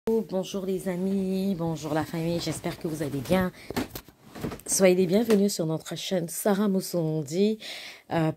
Bonjour les amis, bonjour la famille, j'espère que vous allez bien. Soyez les bienvenus sur notre chaîne Sarah Moussondi.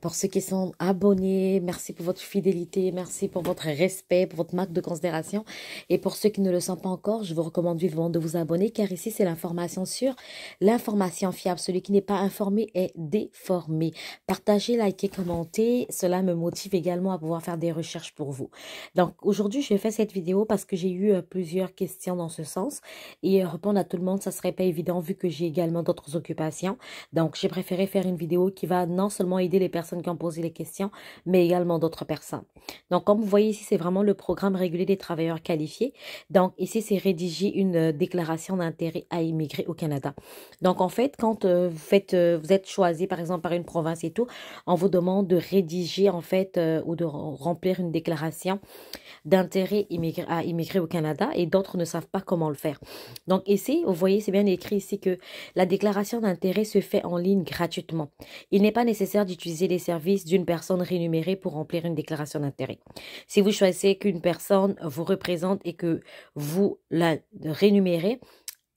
Pour ceux qui sont abonnés, merci pour votre fidélité, merci pour votre respect, pour votre marque de considération. Et pour ceux qui ne le sont pas encore, je vous recommande vivement de vous abonner car ici c'est l'information sûre, l'information fiable. Celui qui n'est pas informé est déformé. Partagez, likez, commentez, cela me motive également à pouvoir faire des recherches pour vous. Donc aujourd'hui je fais cette vidéo parce que j'ai eu plusieurs questions dans ce sens et répondre à tout le monde ça serait pas évident vu que j'ai également d'autres occupations. Donc j'ai préféré faire une vidéo qui va non seulement aider les personnes qui ont posé les questions, mais également d'autres personnes. Donc, comme vous voyez ici, c'est vraiment le programme régulier des travailleurs qualifiés. Donc, ici, c'est rédiger une déclaration d'intérêt à immigrer au Canada. Donc, en fait, quand vous êtes choisi, par exemple, par une province et tout, on vous demande de rédiger, en fait, ou de remplir une déclaration d'intérêt à immigrer au Canada et d'autres ne savent pas comment le faire. Donc ici, vous voyez, c'est bien écrit ici que la déclaration d'intérêt se fait en ligne gratuitement. Il n'est pas nécessaire d'utiliser les services d'une personne rémunérée pour remplir une déclaration d'intérêt. Si vous choisissez qu'une personne vous représente et que vous la rémunérez,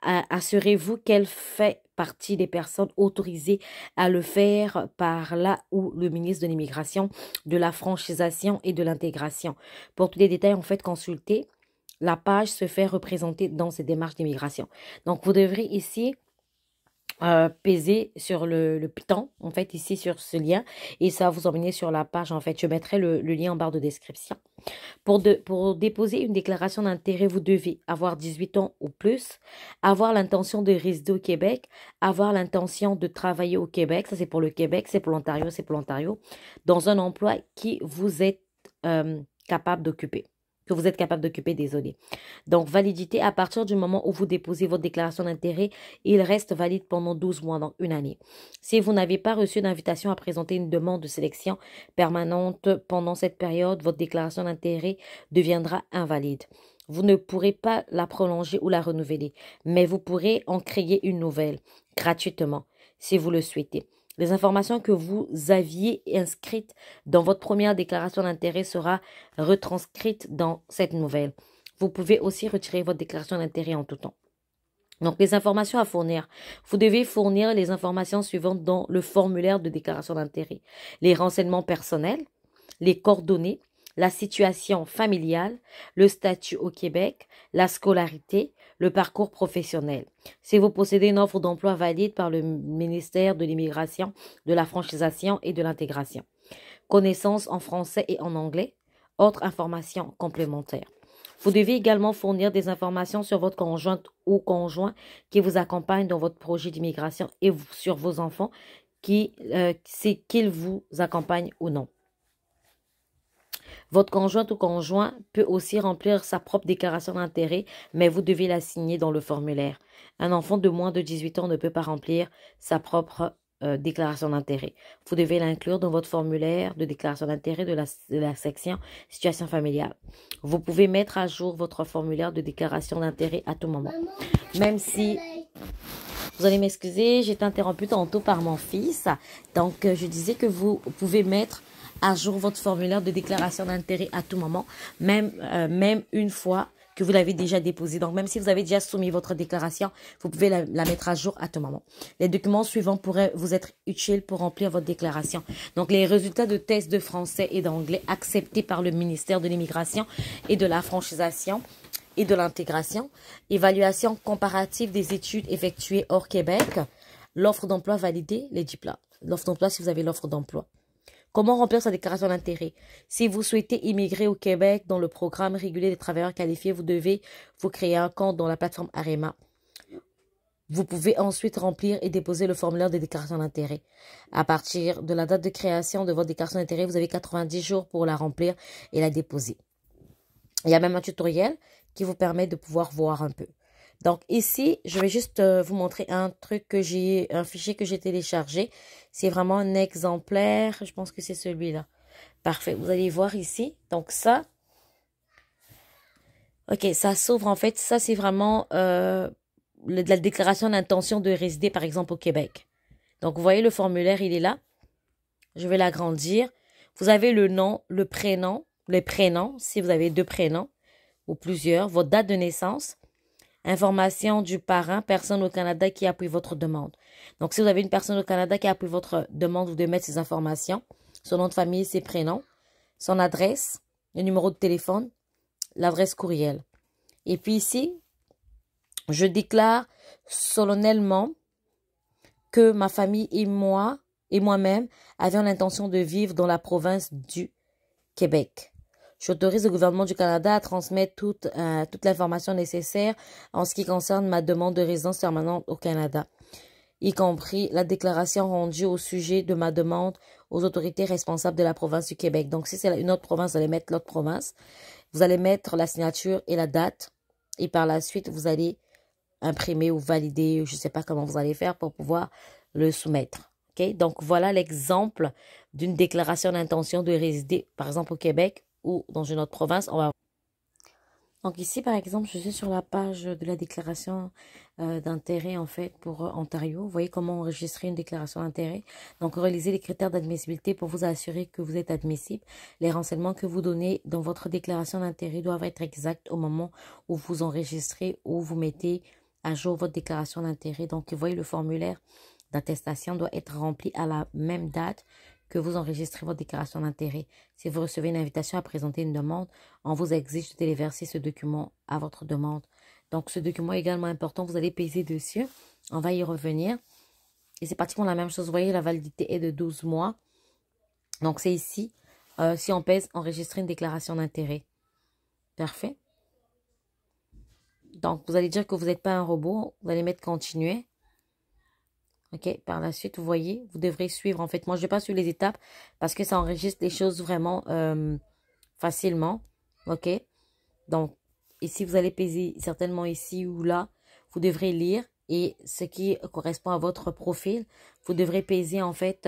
assurez-vous qu'elle fait partie des personnes autorisées à le faire par là où le ministre de l'Immigration, de la franchisation et de l'intégration. Pour tous les détails, en fait, consultez. La page se fait représenter dans ces démarches d'immigration. Donc, vous devrez ici peser sur le piton, en fait, ici sur ce lien, et ça va vous emmener sur la page, en fait. Je mettrai le lien en barre de description. Pour déposer une déclaration d'intérêt, vous devez avoir 18 ans ou plus, avoir l'intention de résider au Québec, avoir l'intention de travailler au Québec, ça c'est pour le Québec, c'est pour l'Ontario, dans un emploi qui vous êtes capable d'occuper. Que vous êtes capable d'occuper, désolé. Donc, validité, à partir du moment où vous déposez votre déclaration d'intérêt, il reste valide pendant 12 mois, donc une année. Si vous n'avez pas reçu d'invitation à présenter une demande de sélection permanente pendant cette période, votre déclaration d'intérêt deviendra invalide. Vous ne pourrez pas la prolonger ou la renouveler, mais vous pourrez en créer une nouvelle gratuitement si vous le souhaitez. Les informations que vous aviez inscrites dans votre première déclaration d'intérêt sera retranscrite dans cette nouvelle. Vous pouvez aussi retirer votre déclaration d'intérêt en tout temps. Donc, les informations à fournir. Vous devez fournir les informations suivantes dans le formulaire de déclaration d'intérêt. Les renseignements personnels, les coordonnées, la situation familiale, le statut au Québec, la scolarité, le parcours professionnel. Si vous possédez une offre d'emploi valide par le ministère de l'Immigration, de la franchisation et de l'intégration. Connaissances en français et en anglais. Autres informations complémentaires. Vous devez également fournir des informations sur votre conjointe ou conjoint qui vous accompagne dans votre projet d'immigration et sur vos enfants, c'est qu'ils vous accompagnent ou non. Votre conjointe ou conjoint peut aussi remplir sa propre déclaration d'intérêt, mais vous devez la signer dans le formulaire. Un enfant de moins de 18 ans ne peut pas remplir sa propre déclaration d'intérêt. Vous devez l'inclure dans votre formulaire de déclaration d'intérêt de la section situation familiale. Vous pouvez mettre à jour votre formulaire de déclaration d'intérêt à tout moment. Même si... Vous allez m'excuser, j'ai été interrompue tantôt par mon fils. Donc, je disais que vous pouvez mettre à jour votre formulaire de déclaration d'intérêt à tout moment, même une fois que vous l'avez déjà déposé. Donc, même si vous avez déjà soumis votre déclaration, vous pouvez la mettre à jour à tout moment. Les documents suivants pourraient vous être utiles pour remplir votre déclaration. Donc, les résultats de tests de français et d'anglais acceptés par le ministère de l'Immigration et de la franchisation et de l'intégration, évaluation comparative des études effectuées hors Québec, l'offre d'emploi validée, les diplômes. L'offre d'emploi si vous avez l'offre d'emploi. Comment remplir sa déclaration d'intérêt? Si vous souhaitez immigrer au Québec dans le programme régulier des travailleurs qualifiés, vous devez vous créer un compte dans la plateforme Arema. Vous pouvez ensuite remplir et déposer le formulaire de déclaration d'intérêt. À partir de la date de création de votre déclaration d'intérêt, vous avez 90 jours pour la remplir et la déposer. Il y a même un tutoriel qui vous permet de pouvoir voir un peu. Donc ici, je vais juste vous montrer un fichier que j'ai téléchargé. C'est vraiment un exemplaire. Je pense que c'est celui-là. Parfait. Vous allez voir ici. Donc ça. Ok, ça s'ouvre en fait. Ça, c'est vraiment la déclaration d'intention de résider, par exemple, au Québec. Donc, vous voyez, le formulaire, il est là. Je vais l'agrandir. Vous avez le nom, le prénom, les prénoms, si vous avez 2 prénoms. ou plusieurs, votre date de naissance, information du parent, personne au Canada qui appuie votre demande. Donc, si vous avez une personne au Canada qui appuie votre demande, vous devez mettre ces informations, son nom de famille, ses prénoms, son adresse, le numéro de téléphone, l'adresse courriel. Et puis ici, je déclare solennellement que ma famille et moi et moi-même avions l'intention de vivre dans la province du Québec. J'autorise le gouvernement du Canada à transmettre toute l'information nécessaire en ce qui concerne ma demande de résidence permanente au Canada, y compris la déclaration rendue au sujet de ma demande aux autorités responsables de la province du Québec. Donc, si c'est une autre province, vous allez mettre l'autre province. Vous allez mettre la signature et la date. Et par la suite, vous allez imprimer ou valider, je ne sais pas comment vous allez faire pour pouvoir le soumettre. Okay? Donc, voilà l'exemple d'une déclaration d'intention de résider, par exemple, au Québec ou dans une autre province. Donc ici, par exemple, je suis sur la page de la déclaration d'intérêt, en fait, pour Ontario. Vous voyez comment enregistrer une déclaration d'intérêt. Donc, réalisez les critères d'admissibilité pour vous assurer que vous êtes admissible. Les renseignements que vous donnez dans votre déclaration d'intérêt doivent être exacts au moment où vous enregistrez ou vous mettez à jour votre déclaration d'intérêt. Donc, vous voyez, le formulaire d'attestation doit être rempli à la même date que vous enregistrez votre déclaration d'intérêt. Si vous recevez une invitation à présenter une demande, on vous exige de téléverser ce document à votre demande. Donc, ce document est également important. Vous allez peser dessus. On va y revenir. Et c'est pratiquement la même chose. Vous voyez, la validité est de 12 mois. Donc, c'est ici. Si on pèse, enregistrer une déclaration d'intérêt. Parfait. Donc, vous allez dire que vous n'êtes pas un robot. Vous allez mettre continuer. OK, par la suite, vous voyez, vous devrez suivre. En fait, moi, je ne vais pas suivre les étapes parce que ça enregistre les choses vraiment facilement. OK, donc, ici, vous allez peser certainement ici ou là. Vous devrez lire et ce qui correspond à votre profil, vous devrez peser en fait...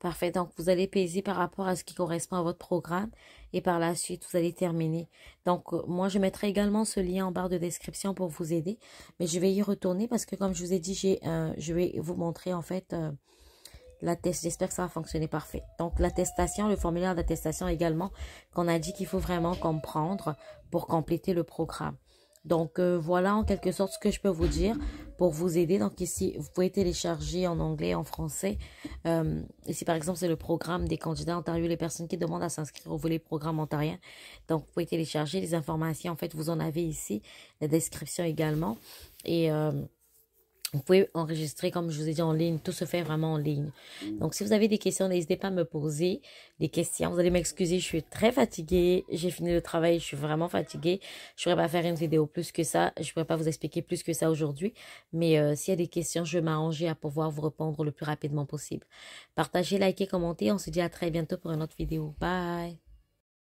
Parfait. Donc, vous allez peser par rapport à ce qui correspond à votre programme et par la suite, vous allez terminer. Donc, moi, je mettrai également ce lien en barre de description pour vous aider. Mais je vais y retourner parce que, comme je vous ai dit, je vais vous montrer en fait l'attestation. J'espère que ça va fonctionner parfait. Donc, l'attestation, le formulaire d'attestation également qu'on a dit qu'il faut vraiment comprendre pour compléter le programme. Donc, voilà en quelque sorte ce que je peux vous dire pour vous aider. Donc, ici, vous pouvez télécharger en anglais, en français. Ici, par exemple, c'est le programme des candidats Ontario, les personnes qui demandent à s'inscrire au volet programme ontarien. Donc, vous pouvez télécharger les informations. En fait, vous en avez ici, la description également. Et... vous pouvez enregistrer, comme je vous ai dit, en ligne. Tout se fait vraiment en ligne. Donc, si vous avez des questions, n'hésitez pas à me poser des questions. Vous allez m'excuser, je suis très fatiguée. J'ai fini le travail, je suis vraiment fatiguée. Je ne pourrais pas faire une vidéo plus que ça. Je ne pourrais pas vous expliquer plus que ça aujourd'hui. Mais s'il y a des questions, je vais m'arranger à pouvoir vous répondre le plus rapidement possible. Partagez, likez, commentez. On se dit à très bientôt pour une autre vidéo. Bye!